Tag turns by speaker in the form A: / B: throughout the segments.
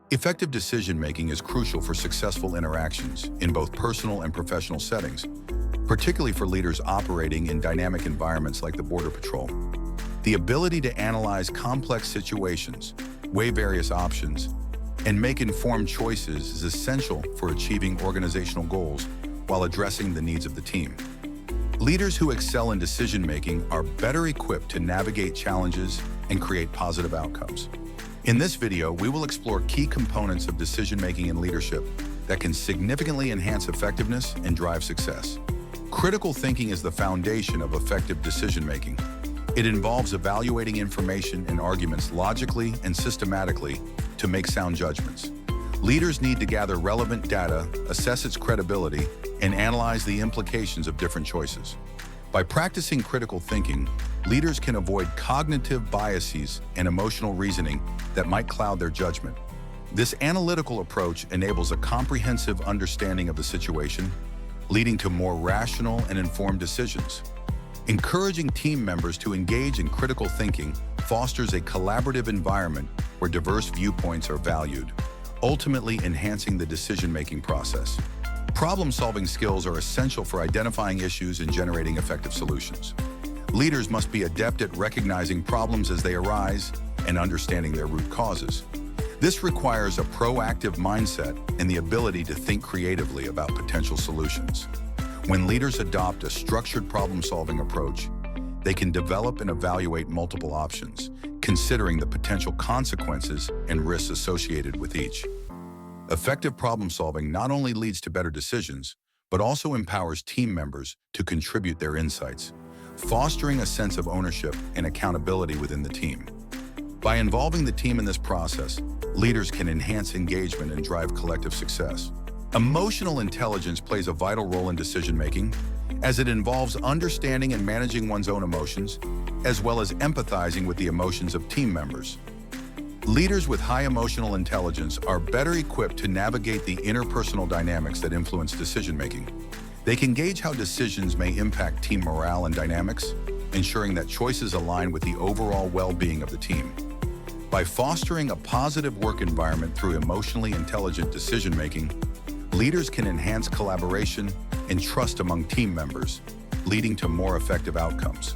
A: Effective decision-making is crucial for successful interactions in both personal and professional settings, particularly for leaders operating in dynamic environments like the Border Patrol. The ability to analyze complex situations, weigh various options, and make informed choices is essential for achieving organizational goals while addressing the needs of the team. Leaders who excel in decision-making are better equipped to navigate challenges and create positive outcomes. In this video, we will explore key components of decision-making and leadership that can significantly enhance effectiveness and drive success. Critical thinking is the foundation of effective decision-making. It involves evaluating information and arguments logically and systematically to make sound judgments. Leaders need to gather relevant data, assess its credibility, and analyze the implications of different choices. By practicing critical thinking, leaders can avoid cognitive biases and emotional reasoning that might cloud their judgment. This analytical approach enables a comprehensive understanding of the situation, leading to more rational and informed decisions. Encouraging team members to engage in critical thinking fosters a collaborative environment where diverse viewpoints are valued, ultimately enhancing the decision-making process. Problem-solving skills are essential for identifying issues and generating effective solutions. Leaders must be adept at recognizing problems as they arise and understanding their root causes. This requires a proactive mindset and the ability to think creatively about potential solutions. When leaders adopt a structured problem-solving approach, they can develop and evaluate multiple options, considering the potential consequences and risks associated with each. Effective problem-solving not only leads to better decisions, but also empowers team members to contribute their insights, fostering a sense of ownership and accountability within the team. By involving the team in this process, leaders can enhance engagement and drive collective success. Emotional intelligence plays a vital role in decision-making, as it involves understanding and managing one's own emotions, as well as empathizing with the emotions of team members. Leaders with high emotional intelligence are better equipped to navigate the interpersonal dynamics that influence decision-making. They can gauge how decisions may impact team morale and dynamics, ensuring that choices align with the overall well-being of the team. By fostering a positive work environment through emotionally intelligent decision-making, leaders can enhance collaboration and trust among team members, leading to more effective outcomes.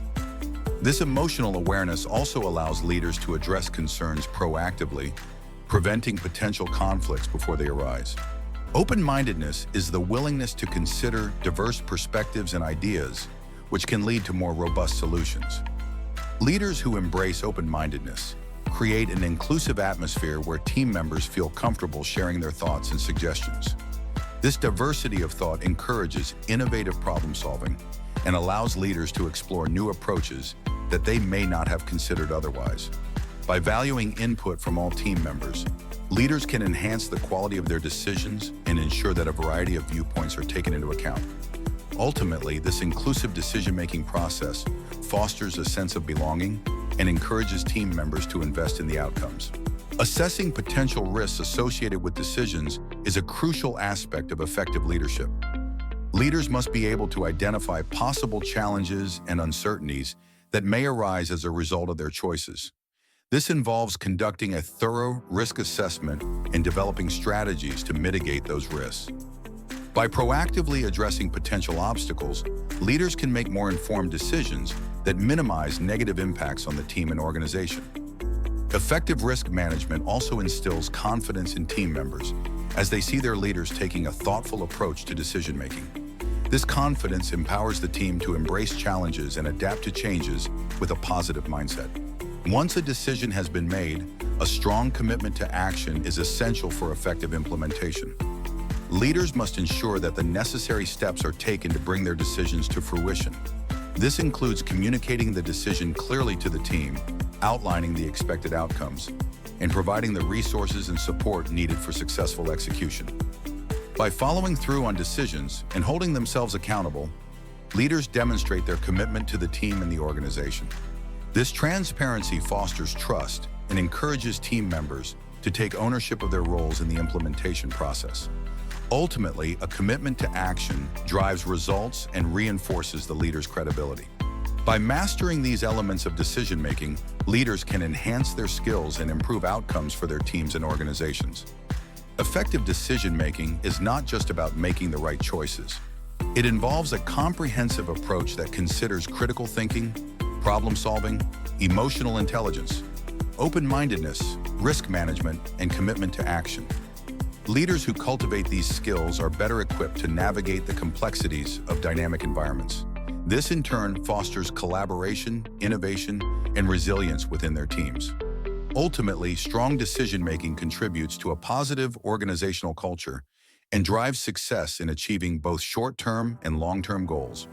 A: This emotional awareness also allows leaders to address concerns proactively, preventing potential conflicts before they arise. Open-mindedness is the willingness to consider diverse perspectives and ideas, which can lead to more robust solutions. Leaders who embrace open-mindedness create an inclusive atmosphere where team members feel comfortable sharing their thoughts and suggestions. This diversity of thought encourages innovative problem-solving and allows leaders to explore new approaches that they may not have considered otherwise. By valuing input from all team members, leaders can enhance the quality of their decisions and ensure that a variety of viewpoints are taken into account. Ultimately, this inclusive decision-making process fosters a sense of belonging and encourages team members to invest in the outcomes. Assessing potential risks associated with decisions is a crucial aspect of effective leadership. Leaders must be able to identify possible challenges and uncertainties that may arise as a result of their choices. This involves conducting a thorough risk assessment and developing strategies to mitigate those risks. By proactively addressing potential obstacles, leaders can make more informed decisions that minimize negative impacts on the team and organization. Effective risk management also instills confidence in team members as they see their leaders taking a thoughtful approach to decision-making. This confidence empowers the team to embrace challenges and adapt to changes with a positive mindset. Once a decision has been made, a strong commitment to action is essential for effective implementation. Leaders must ensure that the necessary steps are taken to bring their decisions to fruition. This includes communicating the decision clearly to the team, outlining the expected outcomes, and providing the resources and support needed for successful execution. By following through on decisions and holding themselves accountable, leaders demonstrate their commitment to the team and the organization. This transparency fosters trust and encourages team members to take ownership of their roles in the implementation process. Ultimately, a commitment to action drives results and reinforces the leader's credibility. By mastering these elements of decision-making, leaders can enhance their skills and improve outcomes for their teams and organizations. Effective decision-making is not just about making the right choices. It involves a comprehensive approach that considers critical thinking, problem-solving, emotional intelligence, open-mindedness, risk management, and commitment to action. Leaders who cultivate these skills are better equipped to navigate the complexities of dynamic environments. This, in turn, fosters collaboration, innovation, and resilience within their teams. Ultimately, strong decision-making contributes to a positive organizational culture and drives success in achieving both short-term and long-term goals.